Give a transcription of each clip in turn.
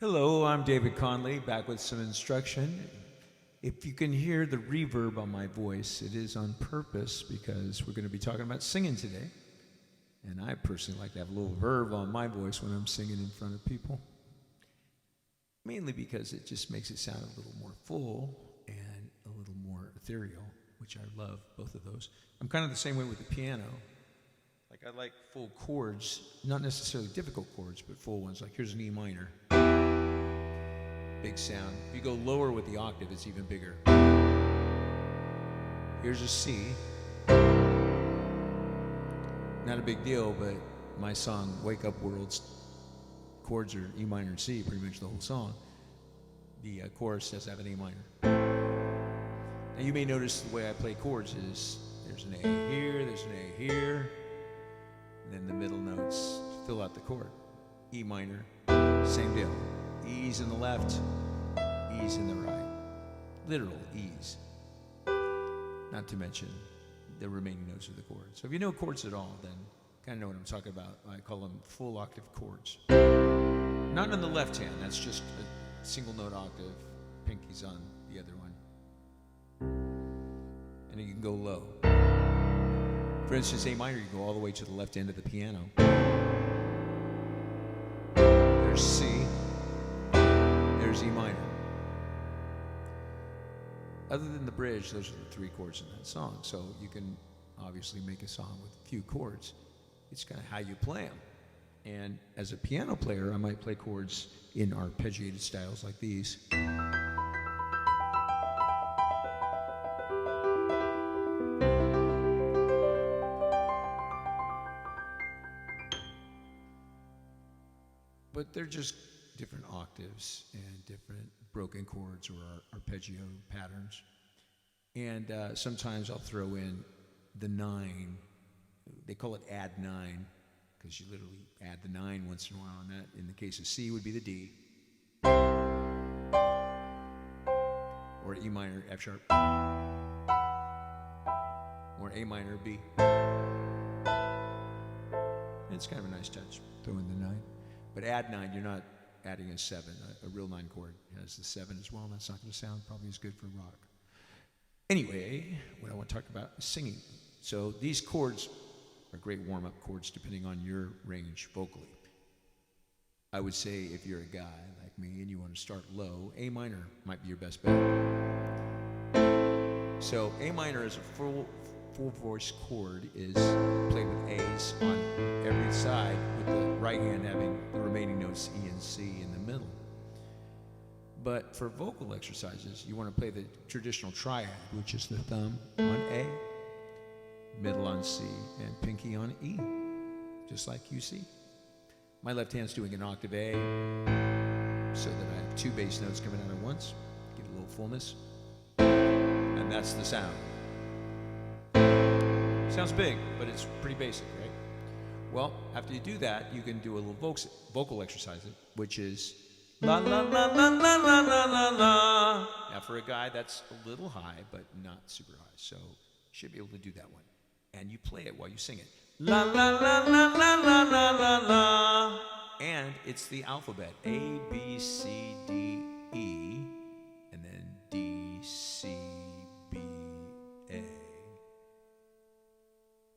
Hello, I'm David Conley, back with some instruction. If you can hear the reverb on my voice, it is on purpose because we're going to be talking about singing today. And I personally like to have a little verve on my voice when I'm singing in front of people. Mainly because it just makes it sound a little more full and a little more ethereal, which I love, both of those. I'm kind of the same way with the piano. Like I like full chords, not necessarily difficult chords, but full ones. Like here's an E minor. Big sound. If you go lower with the octave, it's even bigger. Here's a C. Not a big deal, but my song, Wake Up World's chords are E minor and C, pretty much the whole song. The chorus does have an A minor. Now you may notice the way I play chords is there's an A here, there's an A here, and then the middle notes fill out the chord. E minor, same deal. E's in the left, E's in the right. Literal E's. Not to mention the remaining notes of the chord. So if you know chords at all, then kind of know what I'm talking about. I call them full octave chords. Not on the left hand, that's just a single note octave. Pinky's on the other one. And then you can go low. For instance, A minor, you go all the way to the left end of the piano. There's C. There's E minor. Other than the bridge, those are the three chords in that song. So you can obviously make a song with a few chords. It's kind of how you play them. And as a piano player, I might play chords in arpeggiated styles like these. But they're just different octaves and different broken chords or arpeggio patterns. And sometimes I'll throw in the 9. They call it add 9 because you literally add the 9 once in a while. And that, in the case of C, would be the D. Or E minor, F sharp. Or A minor, B. It's kind of a nice touch, throw in the 9. But add 9, you're not adding a 7. A real 9 chord has the 7 as well, and that's not going to sound probably as good for rock. Anyway, what I want to talk about is singing. So these chords are great warm-up chords depending on your range vocally. I would say if you're a guy like me and you want to start low, A minor might be your best bet. So A minor is a full voice chord, is played with A's on every side, with the right hand having the remaining notes E and C in the middle. But for vocal exercises, you want to play the traditional triad, which is the thumb on A, middle on C, and pinky on E, just like you see. My left hand's doing an octave A, so that I have 2 bass notes coming out at once, get a little fullness, and that's the sound. Sounds big, but it's pretty basic, right? Well, after you do that, you can do a little vocal exercise, which is la la la la la la la la la. Now for a guy, that's a little high, but not super high, so you should be able to do that one. And you play it while you sing it. La la la la la la la la la. And it's the alphabet. A, B, C, D, E, and then D, C, B, A.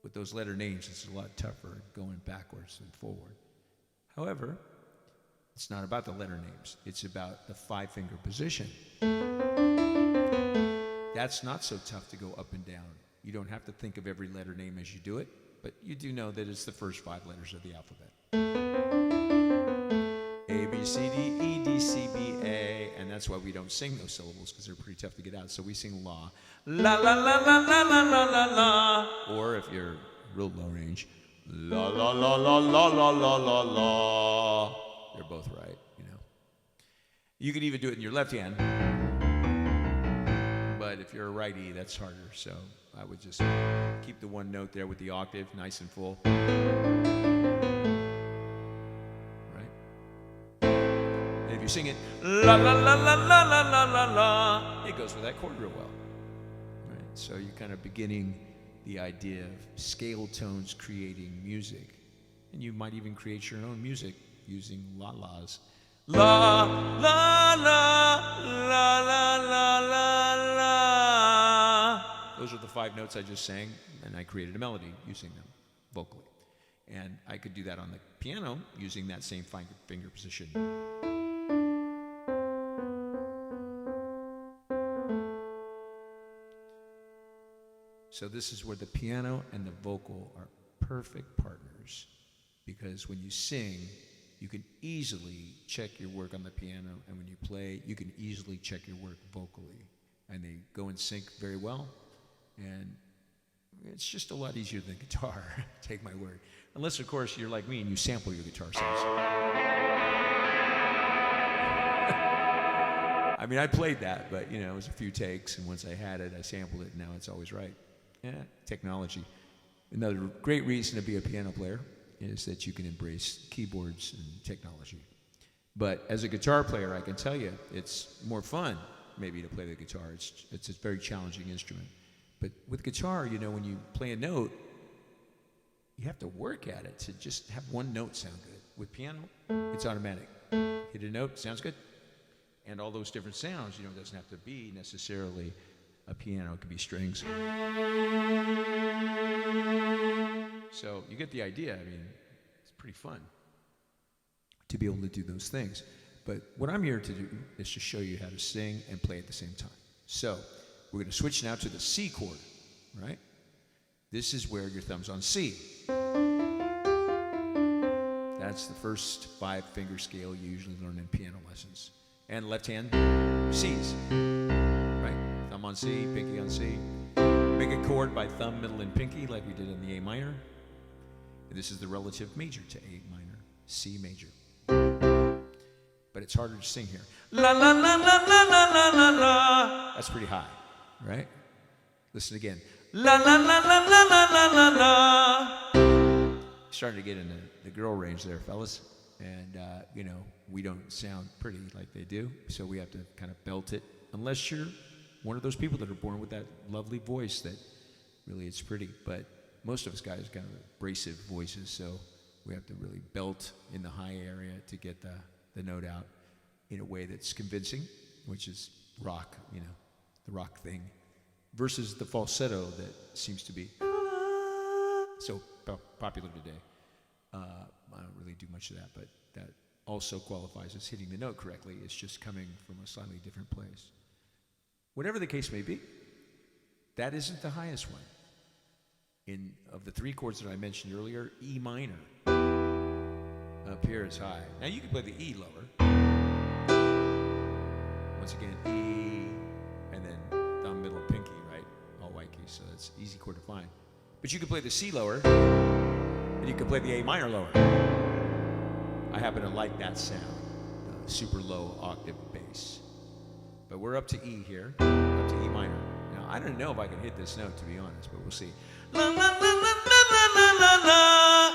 With those letter names, it's a lot tougher going backwards than forward. However, it's not about the letter names. It's about the 5-finger position. That's not so tough to go up and down. You don't have to think of every letter name as you do it, but you do know that it's the first 5 letters of the alphabet. A, B, C, D, E, D, C, B, A, and that's why we don't sing those syllables because they're pretty tough to get out. So we sing la, la, la, la, la, la, la, la, la, la. Or if you're real low range, la, la, la, la, la, la, la, la, la. They're both right, you know. You could even do it in your left hand, but if you're a righty, that's harder. So I would just keep the one note there with the octave nice and full. If you sing it la la la la la la la la la, it goes with that chord real well. Right? So you're kind of beginning the idea of scale tones creating music. And you might even create your own music using la-las La, la, la, la, la, la, la, la. Those are the 5 notes I just sang, and I created a melody using them vocally. And I could do that on the piano using that same finger position. So this is where the piano and the vocal are perfect partners, because when you sing, you can easily check your work on the piano, and when you play, you can easily check your work vocally. And they go in sync very well, and it's just a lot easier than guitar, take my word. Unless, of course, you're like me and you sample your guitar sounds. I mean, I played that, but, you know, it was a few takes, and once I had it, I sampled it, and now it's always right. Yeah, technology. Another great reason to be a piano player is that you can embrace keyboards and technology. But as a guitar player, I can tell you, it's more fun, maybe, to play the guitar. It's a very challenging instrument. But with guitar, you know, when you play a note, you have to work at it to just have one note sound good. With piano, it's automatic. Hit a note, sounds good. And all those different sounds, you know, it doesn't have to be necessarily a piano, it could be strings. So you get the idea. I mean, it's pretty fun to be able to do those things. But what I'm here to do is to show you how to sing and play at the same time. So we're going to switch now to the C chord, right? This is where your thumb's on C. That's the first 5-finger scale you usually learn in piano lessons. And left hand, C's, right? Thumb on C, pinky on C. Make a chord by thumb, middle, and pinky like we did in the A minor. And this is the relative major to A minor, C major. But it's harder to sing here. La la la la la la la la la. That's pretty high, right? Listen again. La la la la la la la la la. Starting to get into the girl range there, fellas. And, you know, we don't sound pretty like they do, so we have to kind of belt it. Unless you're one of those people that are born with that lovely voice that really it's pretty. But most of us guys got abrasive voices, so we have to really belt in the high area to get the note out in a way that's convincing, which is rock, you know, the rock thing, versus the falsetto that seems to be so popular today. I don't really do much of that, but that also qualifies as hitting the note correctly. It's just coming from a slightly different place. Whatever the case may be, that isn't the highest one. Of the 3 chords that I mentioned earlier, E minor up here is high. Now you can play the E lower. Once again, E, and then thumb, middle, pinky, right? All white keys, so that's an easy chord to find. But you can play the C lower, and you can play the A minor lower. I happen to like that sound, super low octave bass. But we're up to E here, up to E minor. Now, I don't know if I can hit this note, to be honest, but we'll see. La, la, la, la, la, la, la, la.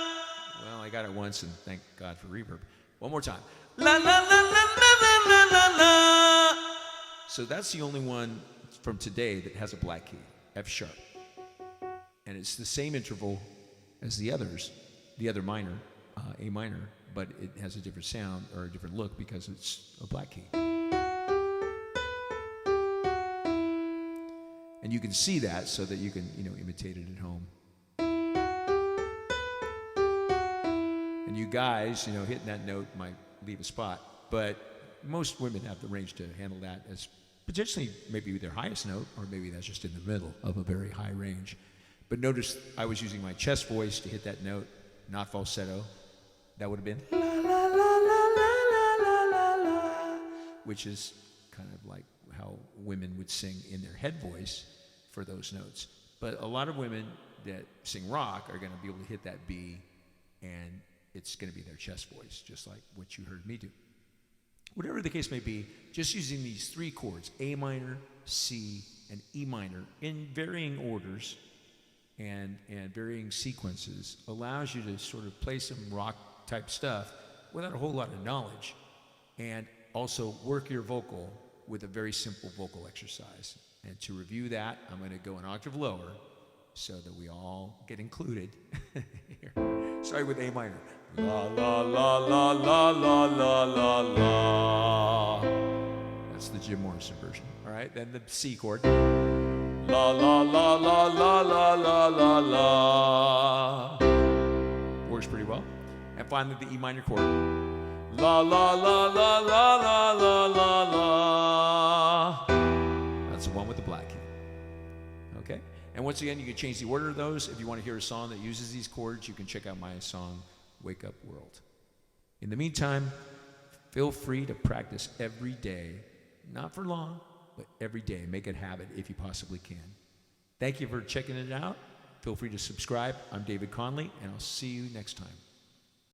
Well, I got it once, and thank God for reverb. One more time. La, la, la, la, la, la, la, la. So that's the only one from today that has a black key, F sharp. And it's the same interval as the others, the other minor, A minor, but it has a different sound or a different look because it's a black key. And you can see that so that you can, you know, imitate it at home. And you guys, you know, hitting that note might leave a spot, but most women have the range to handle that as potentially maybe their highest note, or maybe that's just in the middle of a very high range. But notice I was using my chest voice to hit that note, not falsetto. That would have been la la la la la la la la, which is kind of like how women would sing in their head voice for those notes. But a lot of women that sing rock are going to be able to hit that B, and it's going to be their chest voice, just like what you heard me do. Whatever the case may be, just using these 3 chords, A minor, C, and E minor, in varying orders and varying sequences, allows you to sort of play some rock type stuff without a whole lot of knowledge, and also work your vocal with a very simple vocal exercise. And to review that, I'm going to go an octave lower so that we all get included here. Starting with A minor. La la la la la la la la la. That's the Jim Morrison version. All right, then the C chord. La la la la la la la la la. Works pretty well. And finally the E minor chord. La la la la la la la la la. That's the one with the black key. Okay? And once again, you can change the order of those. If you want to hear a song that uses these chords, you can check out my song, Wake Up World. In the meantime, feel free to practice every day. Not for long, but every day. Make it a habit if you possibly can. Thank you for checking it out. Feel free to subscribe. I'm David Conley, and I'll see you next time.